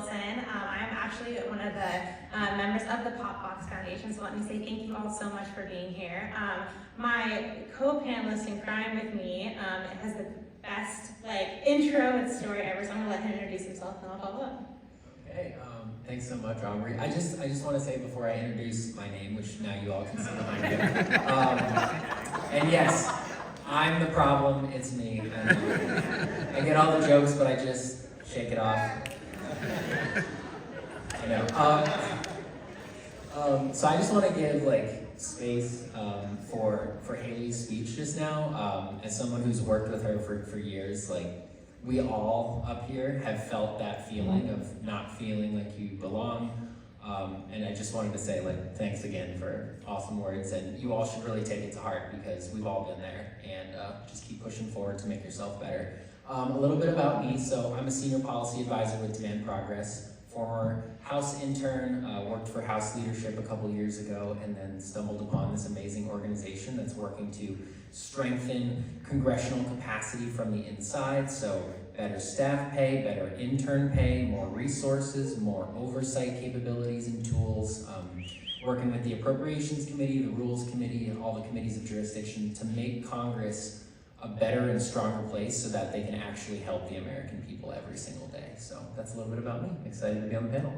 Wilson. I'm actually one of the members of the POPVOX Foundation, so let me say thank you all so much for being here. My co-panelist in crime with me has the best intro and story ever, so I'm gonna let him introduce himself and I'll follow up. Okay, thanks so much, Aubrey. I just want to say before I introduce my name, which now you all can see behind me, and yes, I'm the problem, it's me. I get all the jokes, but I just shake it off. I know. So I just want to give space for Haley's speech just now. As someone who's worked with her for years, we all up here have felt that feeling of not feeling like you belong. And I just wanted to say thanks again for awesome words, and you all should really take it to heart because we've all been there, and just keep pushing forward to make yourself better. A little bit about me. So I'm a senior policy advisor with Demand Progress, former House intern, worked for House leadership a couple years ago, and then stumbled upon this amazing organization that's working to strengthen congressional capacity from the inside. So better staff pay, better intern pay, more resources, more oversight capabilities and tools, working with the Appropriations Committee, the Rules Committee, and all the committees of jurisdiction to make Congress a better and stronger place so that they can actually help the American people every single day. So that's a little bit about me. I'm excited to be on the panel.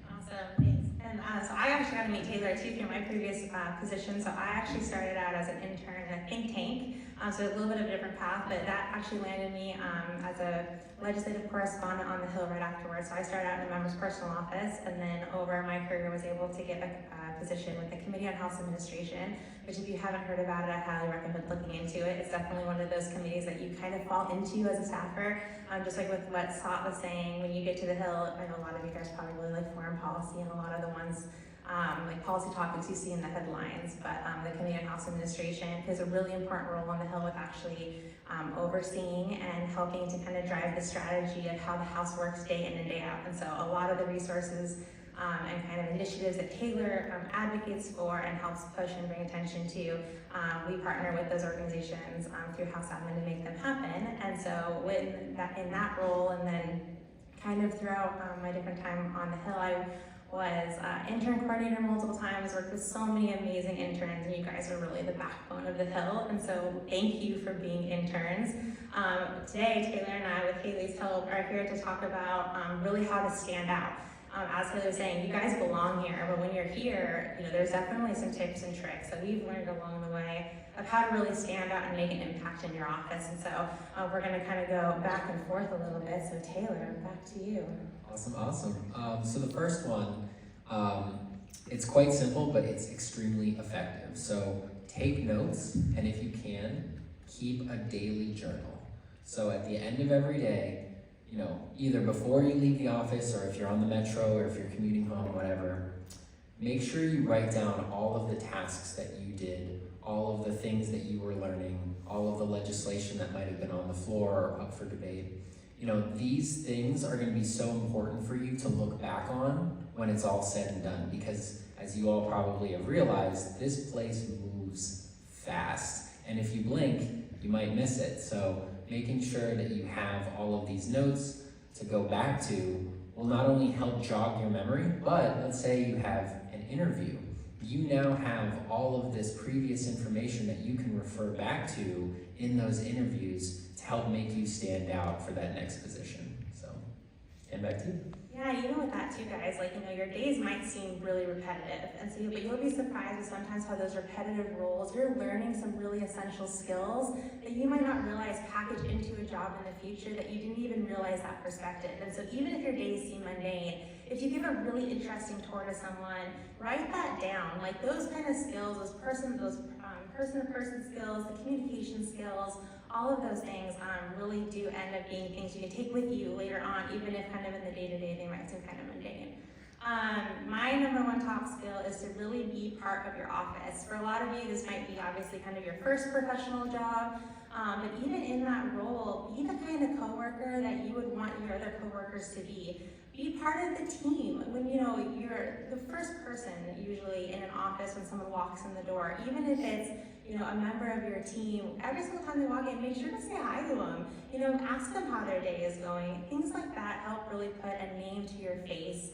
Awesome, thanks. And so I actually got to meet Taylor too through my previous position. So I actually started out as an intern in a think tank. So a little bit of a different path, but that actually landed me as a legislative correspondent on the Hill right afterwards. So I started out in a member's personal office, and then over my career was able to get a position with the Committee on House Administration, which if you haven't heard about it, I highly recommend looking into it. It's definitely one of those committees that you kind of fall into as a staffer. Just like with what Scott was saying, when you get to the Hill, I know a lot of you guys probably really like foreign policy, and a lot of the ones policy topics you see in the headlines, but the Committee on House Administration plays a really important role on the Hill with actually overseeing and helping to kind of drive the strategy of how the House works day in and day out. And so a lot of the resources and kind of initiatives that Taylor advocates for and helps push and bring attention to, we partner with those organizations through House Admin to make them happen. And so in that role, and then kind of throughout my different time on the Hill, I was intern coordinator multiple times, worked with so many amazing interns, and you guys are really the backbone of the Hill, and so thank you for being interns. Today, Taylor and I, with Haley's help, are here to talk about really how to stand out. As Haley was saying, you guys belong here, but when you're here, there's definitely some tips and tricks that we've learned along the way of how to really stand out and make an impact in your office. And so we're going to kind of go back and forth a little bit. So Taylor, back to you. Awesome. So the first one, it's quite simple, but it's extremely effective. So take notes, and if you can, keep a daily journal. So at the end of every day, either before you leave the office, or if you're on the metro, or if you're commuting home, whatever, make sure you write down all of the tasks that you did, all of the things that you were learning, all of the legislation that might have been on the floor or up for debate. These things are going to be so important for you to look back on when it's all said and done, because as you all probably have realized, this place moves fast, and if you blink, you might miss it. So making sure that you have all of these notes to go back to will not only help jog your memory, but let's say you have an interview. You now have all of this previous information that you can refer back to in those interviews to help make you stand out for that next position. So, and back to you. Yeah, with that too, guys, your days might seem really repetitive, and so, but you'll be surprised with sometimes how those repetitive roles, you're learning some really essential skills that you might not realize package into a job in the future that you didn't even realize that perspective. And so even if your days seem mundane, if you give a really interesting tour to someone, write that down. Those kind of skills, those person-to-person skills, the communication skills, all of those things really do end up being things you can take with you later on, even if kind of in the day-to-day they might seem kind of mundane. My number one top skill is to really be part of your office. For a lot of you, this might be obviously kind of your first professional job, but even in that role, be the kind of coworker that you would want your other coworkers to be. Be part of the team. When you're the first person usually in an office when someone walks in the door, even if it's a member of your team, every single time they walk in, make sure to say hi to them. Ask them how their day is going. Things like that help really put a name name to your face.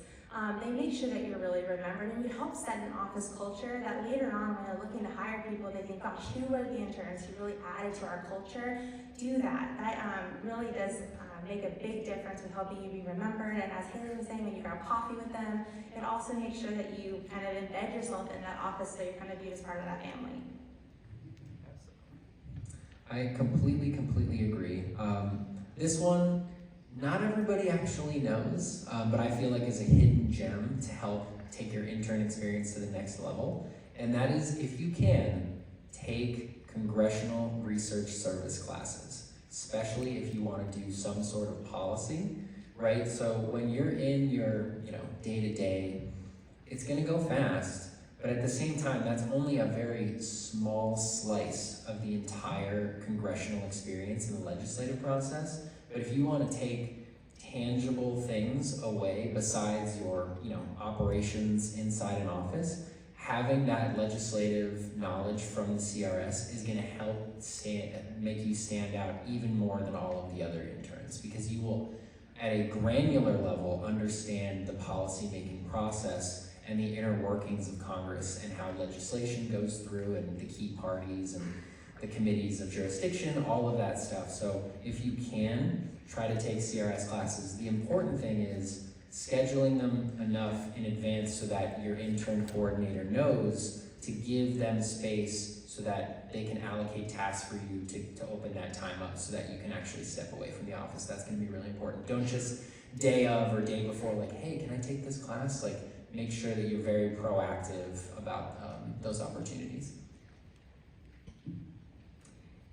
They make sure that you're really remembered, and you help set an office culture that later on when they're looking to hire people, they think, gosh, who were the interns who really added to our culture? Do that. That really does make a big difference with helping you be remembered. And as Haley was saying, when you grab coffee with them, it also makes sure that you kind of embed yourself in that office so you're kind of viewed as part of that family. I completely agree. This one, not everybody actually knows, but I feel like is a hidden gem to help take your intern experience to the next level. And that is, if you can, take Congressional Research Service classes, especially if you want to do some sort of policy, right? So when you're in your, day-to-day, it's gonna go fast, but at the same time, that's only a very small slice of the entire congressional experience in the legislative process. But if you want to take tangible things away besides your, operations inside an office, having that legislative knowledge from the CRS is going to help make you stand out even more than all of the other interns, because you will, at a granular level, understand the policy-making process and the inner workings of Congress and how legislation goes through and the key parties and the committees of jurisdiction, all of that stuff. So if you can, try to take CRS classes. The important thing is scheduling them enough in advance so that your intern coordinator knows to give them space so that they can allocate tasks for you to open that time up so that you can actually step away from the office. That's gonna be really important. Don't just day of or day before, like, hey, can I take this class? Like, make sure that you're very proactive about those opportunities.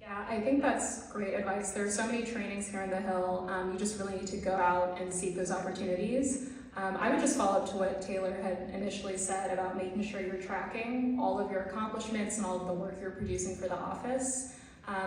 Yeah, I think that's great advice. There are so many trainings here on the Hill. You just really need to go out and seek those opportunities. I would just follow up to what Taylor had initially said about making sure you're tracking all of your accomplishments and all of the work you're producing for the office.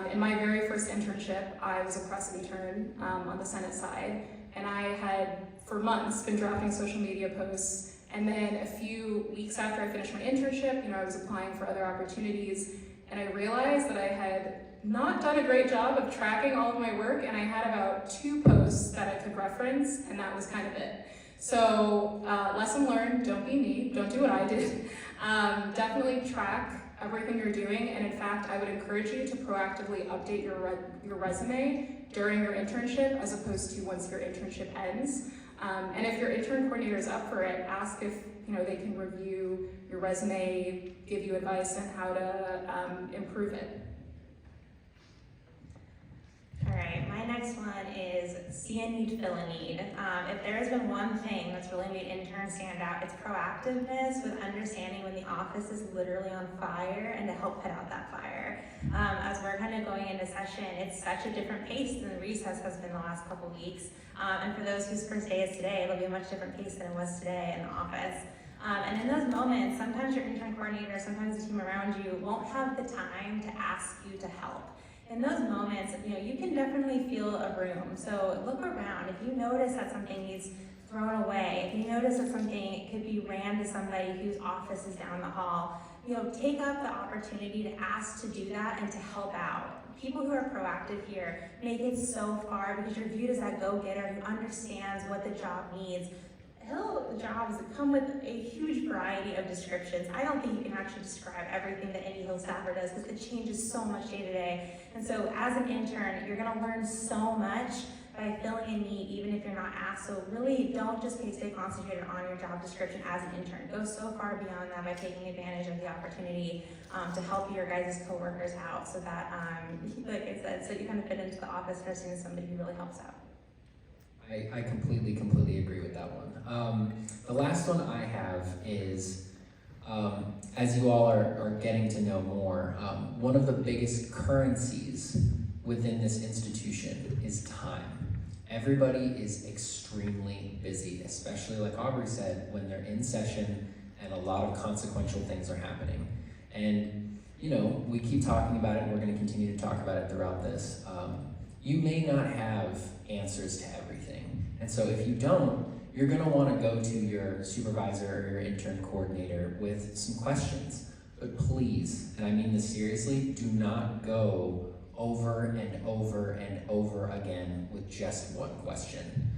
In my very first internship, I was a press intern on the Senate side, and I had, for months, been drafting social media posts. And then a few weeks after I finished my internship, I was applying for other opportunities, and I realized that I had not done a great job of tracking all of my work, and I had about 2 posts that I could reference, and that was kind of it. So lesson learned, don't be me, don't do what I did. Definitely track everything you're doing, and in fact, I would encourage you to proactively update your resume during your internship as opposed to once your internship ends. And if your intern coordinator is up for it, ask if they can review your resume, give you advice on how to improve it. All right, my next one is see a need, fill a need. If there has been one thing that's really made interns stand out, it's proactiveness with understanding when the office is literally on fire and to help put out that fire. As we're kind of going into session, it's such a different pace than the recess has been the last couple weeks. And for those whose first day is today, it'll be a much different pace than it was today in the office. And in those moments, sometimes your intern coordinator, sometimes the team around you won't have the time to ask you to help. In those moments, you can definitely feel a room. So look around. If you notice that something needs thrown away, if you notice that something could be ran to somebody whose office is down the hall, take up the opportunity to ask to do that and to help out. People who are proactive here make it so far because you're viewed as that go-getter who understands what the job needs. Hill jobs come with a huge variety of descriptions. I don't think you can actually describe everything that any Hill staffer does because it changes so much day to day. And so as an intern, you're gonna learn so much by filling a need even if you're not asked. So really don't just stay concentrated on your job description as an intern. Go so far beyond that by taking advantage of the opportunity to help your guys' coworkers out so that, like I said, so you kind of fit into the office and are seen as somebody who really helps out. I completely agree with that one. The last one I have is, as you all are getting to know more, one of the biggest currencies within this institution is time. Everybody is extremely busy, especially like Aubrey said, when they're in session and a lot of consequential things are happening. And we keep talking about it and we're gonna continue to talk about it throughout this. You may not have answers to everything. And so if you don't, you're gonna wanna go to your supervisor or your intern coordinator with some questions. But please, and I mean this seriously, do not go over and over and over again with just one question.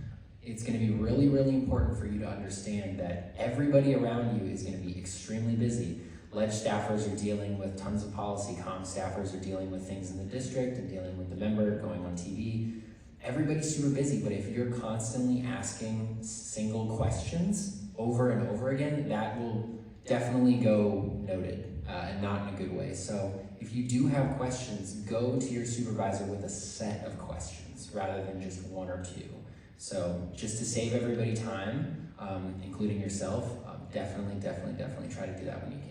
It's gonna be really, really important for you to understand that everybody around you is gonna be extremely busy. Ledge staffers are dealing with tons of policy, comm staffers are dealing with things in the district and dealing with the member going on TV. Everybody's super busy, but if you're constantly asking single questions over and over again, that will definitely go noted, and not in a good way. So if you do have questions, go to your supervisor with a set of questions rather than just one or two. So just to save everybody time, including yourself, definitely try to do that when you can.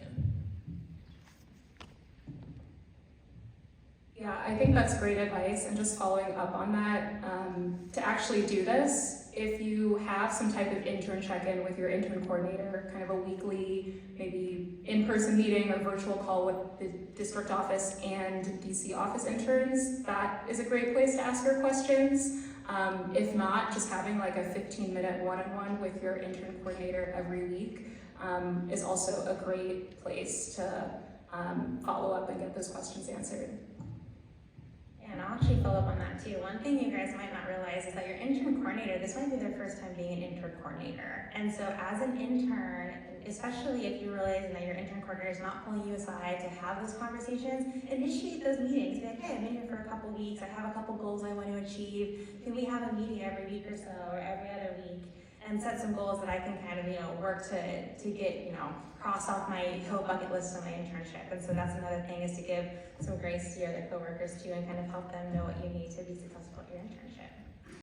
Yeah, I think that's great advice, and just following up on that, to actually do this, if you have some type of intern check-in with your intern coordinator, kind of a weekly, maybe in-person meeting or virtual call with the district office and DC office interns, that is a great place to ask your questions. If not, just having like a 15-minute one-on-one with your intern coordinator every week is also a great place to follow up and get those questions answered. And I'll actually follow up on that too. One thing you guys might not realize is that your intern coordinator, this might be their first time being an intern coordinator. And so as an intern, especially if you're realizing that your intern coordinator is not pulling you aside to have those conversations, initiate those meetings. Be like, hey, I've been here for a couple weeks, I have a couple goals I want to achieve. Can we have a meeting every week or so, or every other week? And set some goals that I can kind of, work to get, cross off my Hill bucket list on my internship. And so that's another thing, is to give some grace to your other coworkers too, and kind of help them know what you need to be successful at your internship.